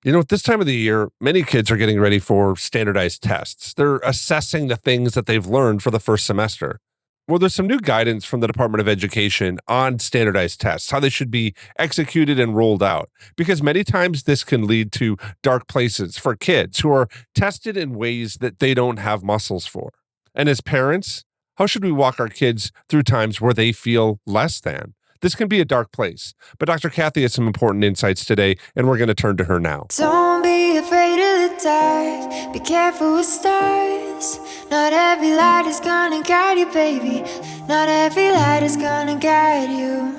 At this time of the year, many kids are getting ready for standardized tests. They're assessing the things that they've learned for the first semester. Well, there's some new guidance from the Department of Education on standardized tests, how they should be executed and rolled out, because many times this can lead to dark places for kids who are tested in ways that they don't have muscles for. And as parents, how should we walk our kids through times where they feel less than? This can be a dark place. But Dr. Kathy has some important insights today, and we're going to turn to her now. Don't be afraid of the dark. Be careful with stars. Not every light is gonna guide you, baby. Not every light is gonna guide you.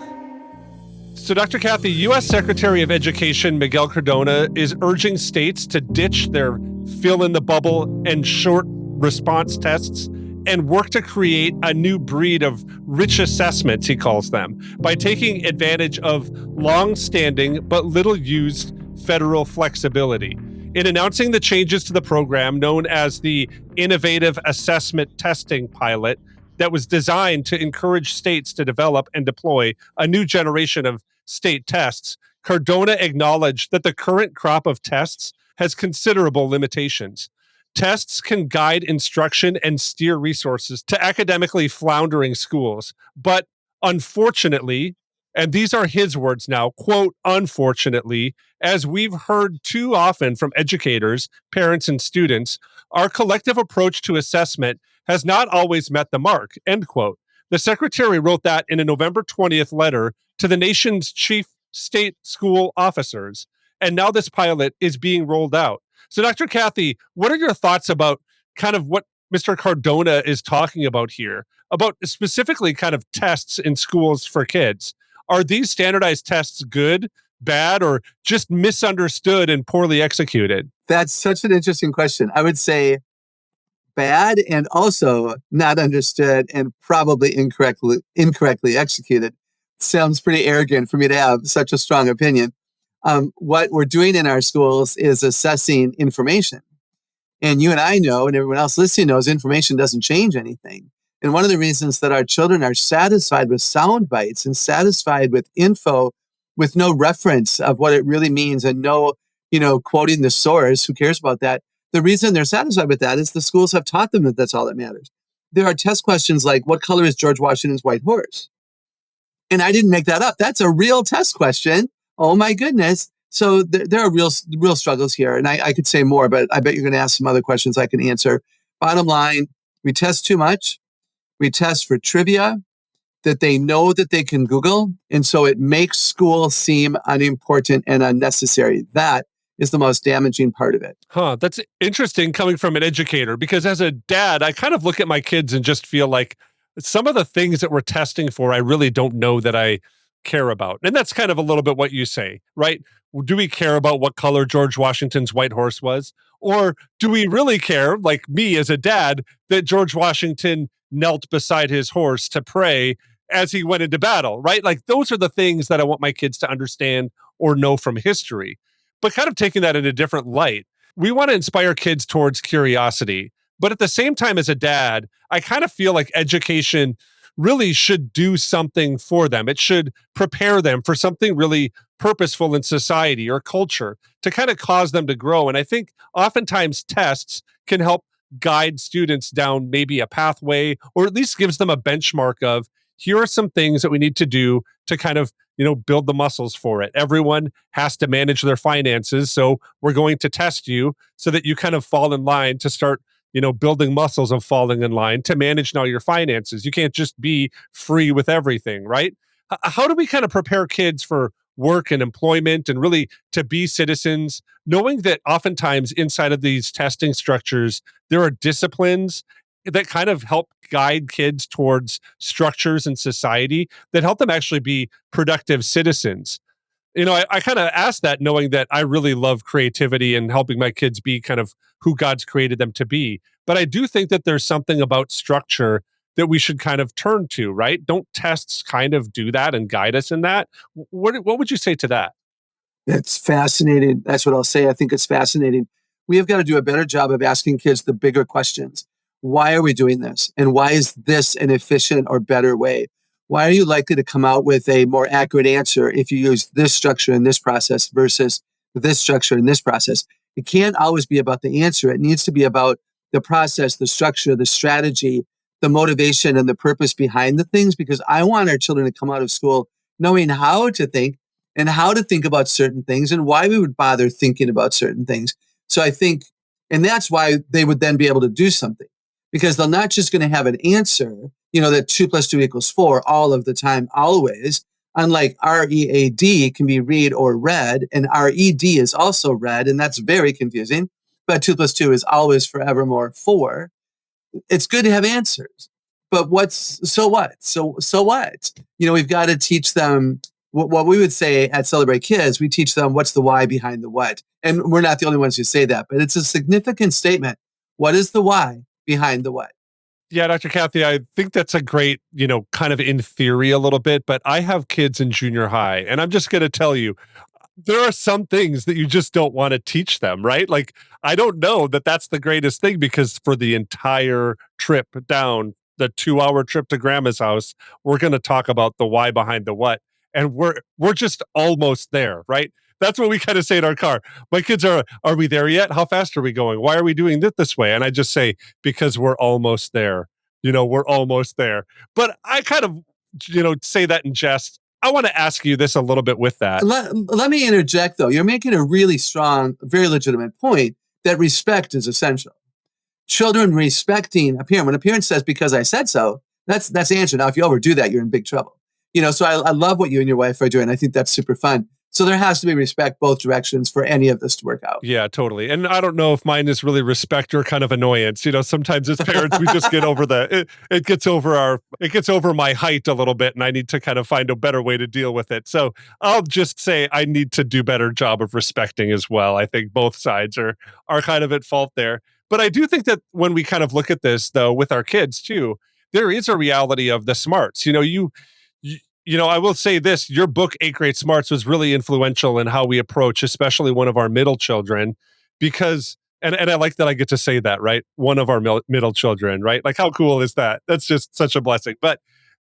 So, Dr. Kathy, U.S. Secretary of Education Miguel Cardona is urging states to ditch their fill in the bubble and short response tests and work to create a new breed of rich assessments, he calls them, by taking advantage of long-standing but little-used federal flexibility. In announcing the changes to the program known as the Innovative Assessment Testing Pilot that was designed to encourage states to develop and deploy a new generation of state tests, Cardona acknowledged that the current crop of tests has considerable limitations. Tests can guide instruction and steer resources to academically floundering schools. But unfortunately, and these are his words now, quote, unfortunately, as we've heard too often from educators, parents, and students, our collective approach to assessment has not always met the mark, end quote. The secretary wrote that in a November 20th letter to the nation's chief state school officers. And now this pilot is being rolled out. So, Dr. Kathy, what are your thoughts about kind of what Mr. Cardona is talking about here, about specifically kind of tests in schools for kids? Are these standardized tests good, bad, or just misunderstood and poorly executed? That's such an interesting question. I would say bad and also not understood and probably incorrectly executed. Sounds pretty arrogant for me to have such a strong opinion. What we're doing in our schools is assessing information. And you and I know, and everyone else listening knows, information doesn't change anything. And one of the reasons that our children are satisfied with sound bites and satisfied with info with no reference of what it really means and no, quoting the source, who cares about that? The reason they're satisfied with that is the schools have taught them that that's all that matters. There are test questions like, what color is George Washington's white horse? And I didn't make that up. That's a real test question. Oh my goodness. So there are real struggles here. And I could say more, but I bet you're going to ask some other questions I can answer. Bottom line, we test too much. We test for trivia that they know that they can Google. And so it makes school seem unimportant and unnecessary. That is the most damaging part of it. That's interesting coming from an educator, because as a dad, I kind of look at my kids and just feel like some of the things that we're testing for, I really don't know that I care about. And that's kind of a little bit what you say, right? Do we care about what color George Washington's white horse was? Or do we really care, like me as a dad, that George Washington knelt beside his horse to pray as he went into battle, right? Like those are the things that I want my kids to understand or know from history. But kind of taking that in a different light, we want to inspire kids towards curiosity. But at the same time, as a dad, I kind of feel like education really should do something for them. It should prepare them for something really purposeful in society or culture to kind of cause them to grow. And I think oftentimes tests can help guide students down maybe a pathway, or at least gives them a benchmark of, here are some things that we need to do to kind of, build the muscles for it. Everyone has to manage their finances. So we're going to test you so that you kind of fall in line to start building muscles of falling in line to manage now your finances. You can't just be free with everything, right? How do we kind of prepare kids for work and employment and really to be citizens, knowing that oftentimes inside of these testing structures, there are disciplines that kind of help guide kids towards structures in society that help them actually be productive citizens? I kind of ask that knowing that I really love creativity and helping my kids be kind of who God's created them to be. But I do think that there's something about structure that we should kind of turn to, right? Don't tests kind of do that and guide us in that? What would you say to that? It's fascinating. That's what I'll say. I think it's fascinating. We have got to do a better job of asking kids the bigger questions. Why are we doing this? And why is this an efficient or better way? Why are you likely to come out with a more accurate answer if you use this structure and this process versus this structure and this process. It can't always be about the answer. It needs to be about the process, the structure, the strategy, the motivation, and the purpose behind the things, because I want our children to come out of school knowing how to think and how to think about certain things and why we would bother thinking about certain things. So I think, and that's why they would then be able to do something, because they're not just going to have an answer, that 2 + 2 = 4 all of the time, always. Unlike READ can be read or read, and RED is also read, and that's very confusing. But 2 + 2 is always forevermore 4. It's good to have answers, but so what? So what? We've got to teach them what we would say at Celebrate Kids. We teach them what's the why behind the what, and we're not the only ones who say that, but it's a significant statement. What is the why behind the what? Yeah, Dr. Kathy, I think that's a great, kind of in theory a little bit, but I have kids in junior high, and I'm just going to tell you, there are some things that you just don't want to teach them, right? Like, I don't know that that's the greatest thing, because for the entire trip down, the 2-hour trip to grandma's house, we're going to talk about the why behind the what. And we're just almost there, right? That's what we kind of say in our car. My kids are we there yet? How fast are we going? Why are we doing it this way? And I just say, because we're almost there. We're almost there. But I kind of, say that in jest. I want to ask you this a little bit with that. Let me interject, though. You're making a really strong, very legitimate point that respect is essential. Children respecting a parent. When a parent says, because I said so, that's the answer. Now, if you overdo that, you're in big trouble. So I love what you and your wife are doing. I think that's super fun. So there has to be respect both directions for any of this to work out. Yeah, totally. And I don't know if mine is really respect or kind of annoyance. Sometimes as parents, we just get over it gets over my height a little bit, and I need to kind of find a better way to deal with it. So I'll just say I need to do better job of respecting as well. I think both sides are kind of at fault there. But I do think that when we kind of look at this, though, with our kids too, there is a reality of the smarts. I will say this, your book, 8 Great Smarts, was really influential in how we approach, especially one of our middle children, because, and I like that I get to say that, right? One of our middle children, right? Like, how cool is that? That's just such a blessing. But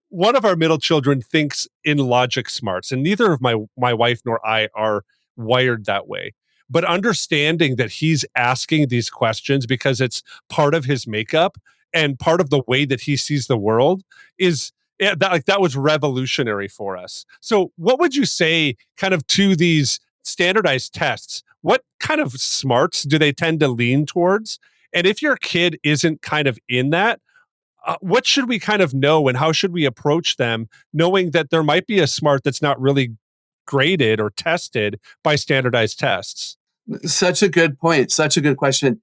one of our middle children thinks in logic smarts, and neither of my wife nor I are wired that way. But understanding that he's asking these questions because it's part of his makeup and part of the way that he sees the world is, yeah, that was revolutionary for us. So what would you say kind of to these standardized tests? What kind of smarts do they tend to lean towards? And if your kid isn't kind of in that, what should we kind of know, and how should we approach them, knowing that there might be a smart that's not really graded or tested by standardized tests? Such a good point. Such a good question.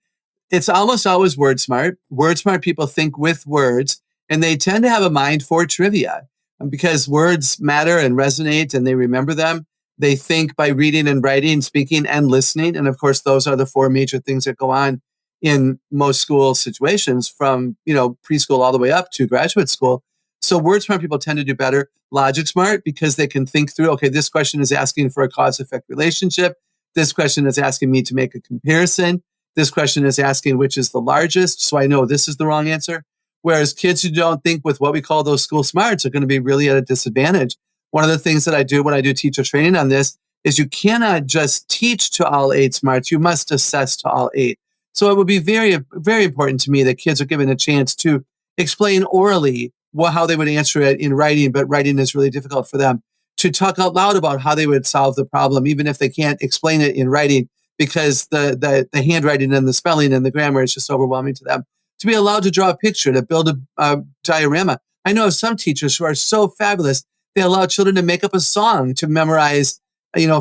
It's almost always word smart. Word smart people think with words, and they tend to have a mind for trivia because words matter and resonate, and they remember them. They think by reading and writing, speaking and listening. And of course, those are the 4 major things that go on in most school situations from, preschool all the way up to graduate school. So word smart people tend to do better. Logic smart, because they can think through, okay, this question is asking for a cause-effect relationship. This question is asking me to make a comparison. This question is asking which is the largest, so I know this is the wrong answer. Whereas kids who don't think with what we call those school smarts are going to be really at a disadvantage. One of the things that I do when I do teacher training on this is you cannot just teach to all 8 smarts. You must assess to all 8. So it would be very, very important to me that kids are given a chance to explain orally how they would answer it in writing, but writing is really difficult for them. To talk out loud about how they would solve the problem, even if they can't explain it in writing, because the handwriting and the spelling and the grammar is just overwhelming to them. To be allowed to draw a picture, to build a diorama. I know of some teachers who are so fabulous, they allow children to make up a song to memorize,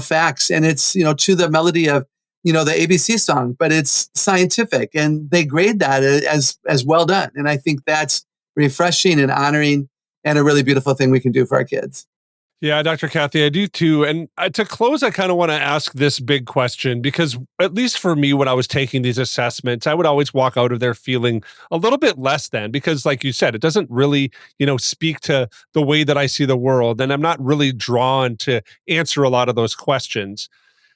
facts. And it's, to the melody of, the ABC song, but it's scientific, and they grade that as well done. And I think that's refreshing and honoring and a really beautiful thing we can do for our kids. Yeah, Dr. Kathy, I do too. And to close, I kind of want to ask this big question, because at least for me, when I was taking these assessments, I would always walk out of there feeling a little bit less than, because like you said, it doesn't really, speak to the way that I see the world. And I'm not really drawn to answer a lot of those questions.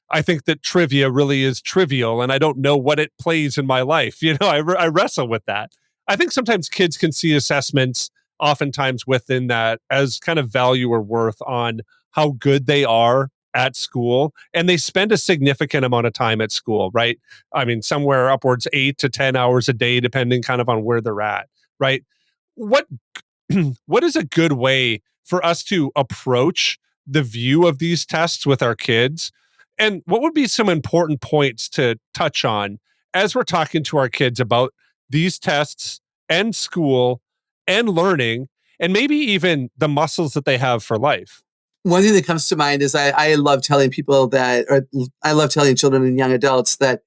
I think that trivia really is trivial, and I don't know what it plays in my life. I wrestle with that. I think sometimes kids can see assessments oftentimes within that as kind of value or worth on how good they are at school, and they spend a significant amount of time at school, right? I mean, somewhere upwards 8 to 10 hours a day, depending kind of on where they're at, right? What what is a good way for us to approach the view of these tests with our kids? And what would be some important points to touch on as we're talking to our kids about these tests and school and learning, and maybe even the muscles that they have for life? One thing that comes to mind is I love telling people that, or I love telling children and young adults that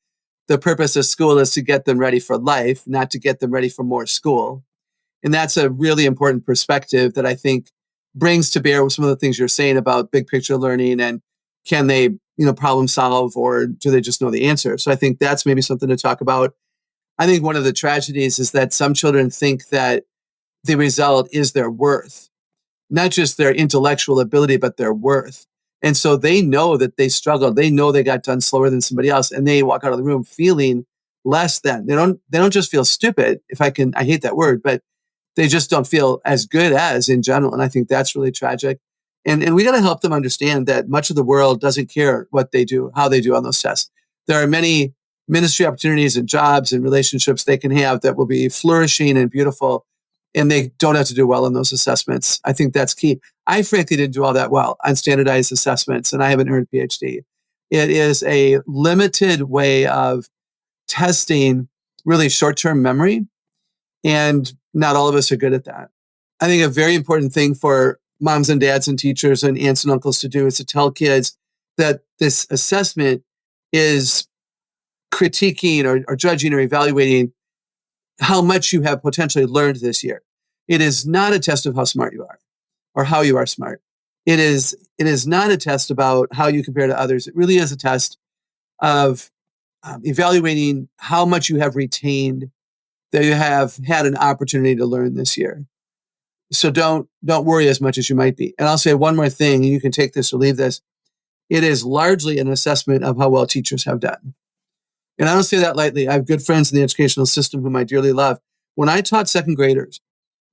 the purpose of school is to get them ready for life, not to get them ready for more school. And that's a really important perspective that I think brings to bear with some of the things you're saying about big picture learning and can they, problem solve, or do they just know the answer? So I think that's maybe something to talk about. I think one of the tragedies is that some children think that the result is their worth, not just their intellectual ability, but their worth. And so they know that they struggled. They know they got done slower than somebody else, and they walk out of the room feeling less than. They don't just feel stupid, I hate that word, but they just don't feel as good as in general. And I think that's really tragic. And we got to help them understand that much of the world doesn't care what they do, how they do on those tests. There are many ministry opportunities and jobs and relationships they can have that will be flourishing and beautiful, and they don't have to do well on those assessments. I think that's key. I frankly didn't do all that well on standardized assessments, and I haven't earned a PhD. It is a limited way of testing really short-term memory, and not all of us are good at that. I think a very important thing for moms and dads and teachers and aunts and uncles to do is to tell kids that this assessment is critiquing or judging or evaluating how much you have potentially learned this year. It is not a test of how smart you are or how you are smart. It is not a test about how you compare to others. It really is a test of evaluating how much you have retained that you have had an opportunity to learn this year. So don't worry as much as you might be. And I'll say one more thing, and you can take this or leave this. It is largely an assessment of how well teachers have done. And I don't say that lightly. I have good friends in the educational system whom I dearly love. When I taught second graders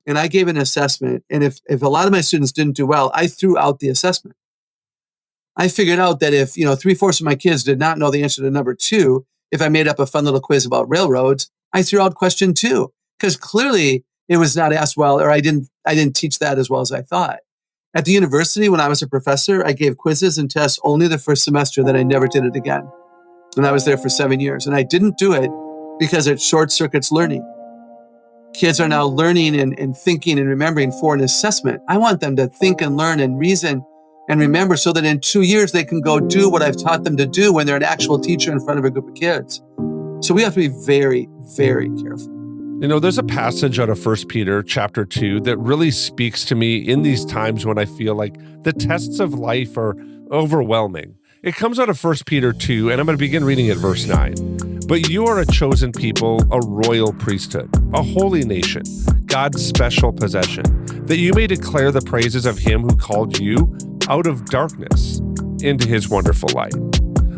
and I gave an assessment, and if a lot of my students didn't do well, I threw out the assessment. I figured out that if 3/4 of my kids did not know the answer to number 2, if I made up a fun little quiz about railroads, I threw out question 2 because clearly it was not asked well, or I didn't teach that as well as I thought. At the university, when I was a professor, I gave quizzes and tests only the first semester, then I never did it again. And I was there for 7 years. And I didn't do it because it short circuits learning. Kids are now learning and thinking and remembering for an assessment. I want them to think and learn and reason and remember so that in 2 years they can go do what I've taught them to do when they're an actual teacher in front of a group of kids. So we have to be very, very careful. There's a passage out of 1 Peter chapter 2 that really speaks to me in these times when I feel like the tests of life are overwhelming. It comes out of 1 Peter 2, and I'm going to begin reading at verse 9. But you are a chosen people, a royal priesthood, a holy nation, God's special possession, that you may declare the praises of him who called you out of darkness into his wonderful light.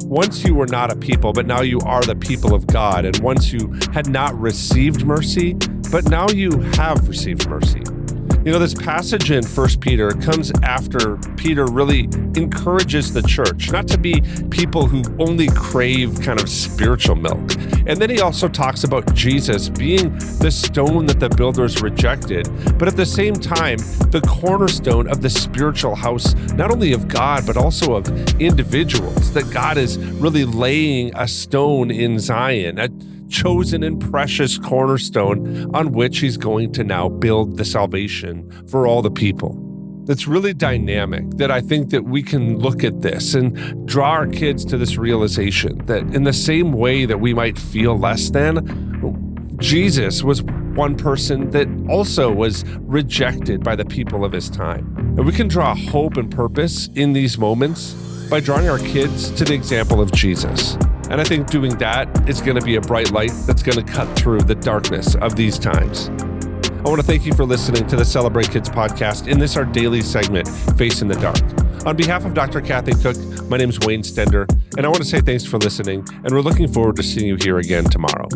Once you were not a people, but now you are the people of God. And once you had not received mercy, but now you have received mercy. This passage in 1 Peter comes after Peter really encourages the church not to be people who only crave kind of spiritual milk. And then he also talks about Jesus being the stone that the builders rejected, but at the same time, the cornerstone of the spiritual house, not only of God, but also of individuals, that God is really laying a stone in Zion, a chosen and precious cornerstone on which he's going to now build the salvation for all the people. That's really dynamic, that I think that we can look at this and draw our kids to this realization that in the same way that we might feel less than, Jesus was one person that also was rejected by the people of his time. And we can draw hope and purpose in these moments by drawing our kids to the example of Jesus. And I think doing that is going to be a bright light that's going to cut through the darkness of these times. I want to thank you for listening to the Celebrate Kids podcast in this, our daily segment, Face in the Dark. On behalf of Dr. Kathy Cook, my name is Wayne Stender, and I want to say thanks for listening, and we're looking forward to seeing you here again tomorrow.